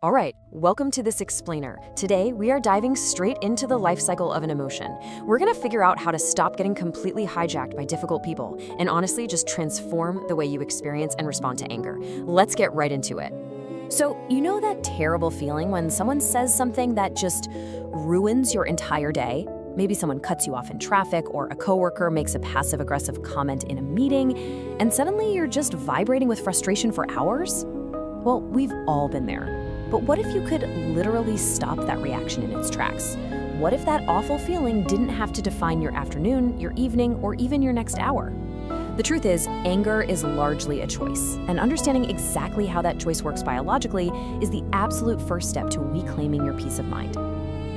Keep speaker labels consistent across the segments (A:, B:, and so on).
A: All right, welcome to this explainer. Today, we are diving straight into the life cycle of an emotion. We're gonna figure out how to stop getting completely hijacked by difficult people and honestly just transform the way you experience and respond to anger. Let's get right into it. So, you know that terrible feeling when someone says something that just ruins your entire day? Maybe someone cuts you off in traffic or a coworker makes a passive-aggressive comment in a meeting, and suddenly you're just vibrating with frustration for hours? Well, we've all been there. But what if you could literally stop that reaction in its tracks? What if that awful feeling didn't have to define your afternoon, your evening, or even your next hour? The truth is, anger is largely a choice, and understanding exactly how that choice works biologically is the absolute first step to reclaiming your peace of mind.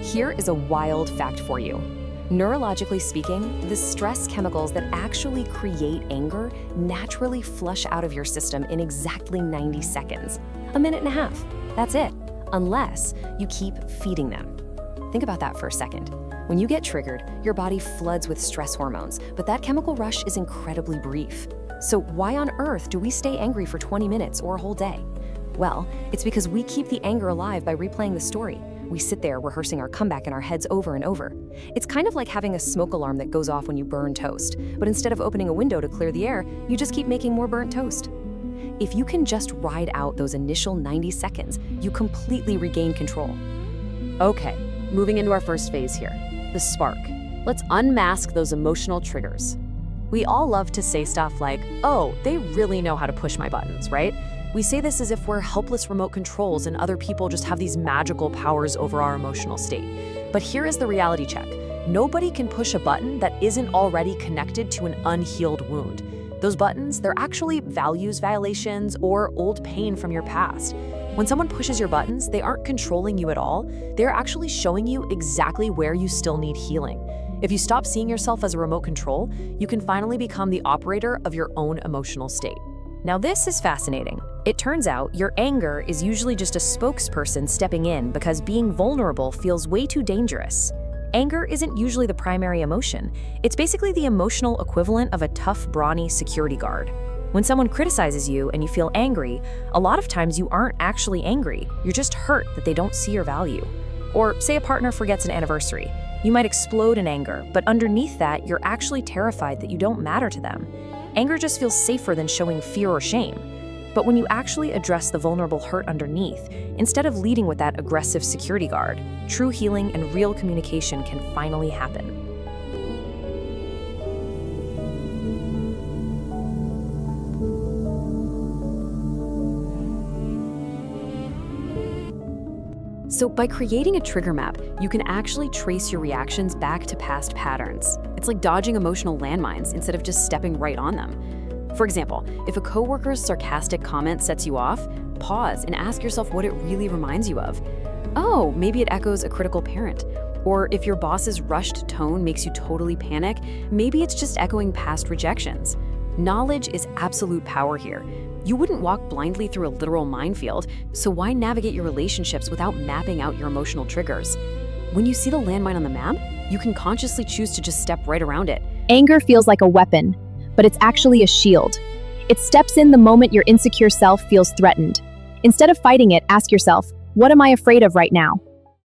A: Here is a wild fact for you. Neurologically speaking, the stress chemicals that actually create anger naturally flush out of your system in exactly 90 seconds, a minute and a half. That's it, unless you keep feeding them. Think about that for a second. When you get triggered, your body floods with stress hormones, but that chemical rush is incredibly brief. So why on earth do we stay angry for 20 minutes or a whole day? Well, it's because we keep the anger alive by replaying the story. We sit there rehearsing our comeback in our heads over and over. It's kind of like having a smoke alarm that goes off when you burn toast, but instead of opening a window to clear the air, you just keep making more burnt toast. If you can just ride out those initial 90 seconds, you completely regain control. Okay, moving into our first phase here, the spark. Let's unmask those emotional triggers. We all love to say stuff like, oh, they really know how to push my buttons, right? We say this as if we're helpless remote controls and other people just have these magical powers over our emotional state. But here is the reality check. Nobody can push a button that isn't already connected to an unhealed wound. Those buttons, they're actually values violations or old pain from your past. When someone pushes your buttons, they aren't controlling you at all. They're actually showing you exactly where you still need healing. If you stop seeing yourself as a remote control, you can finally become the operator of your own emotional state. Now this is fascinating. It turns out your anger is usually just a spokesperson stepping in because being vulnerable feels way too dangerous. Anger isn't usually the primary emotion. It's basically the emotional equivalent of a tough, brawny security guard. When someone criticizes you and you feel angry, a lot of times you aren't actually angry. You're just hurt that they don't see your value. Or say a partner forgets an anniversary. You might explode in anger, but underneath that, you're actually terrified that you don't matter to them. Anger just feels safer than showing fear or shame. But when you actually address the vulnerable hurt underneath, instead of leading with that aggressive security guard, true healing and real communication can finally happen. So by creating a trigger map, you can actually trace your reactions back to past patterns. It's like dodging emotional landmines instead of just stepping right on them. For example, if a coworker's sarcastic comment sets you off, pause and ask yourself what it really reminds you of. Oh, maybe it echoes a critical parent. Or if your boss's rushed tone makes you totally panic, maybe it's just echoing past rejections. Knowledge is absolute power here. You wouldn't walk blindly through a literal minefield, so why navigate your relationships without mapping out your emotional triggers? When you see the landmine on the map, you can consciously choose to just step right around it.
B: Anger feels like a weapon, but it's actually a shield. It steps in the moment your insecure self feels threatened. Instead of fighting it, ask yourself, what am I afraid of right now?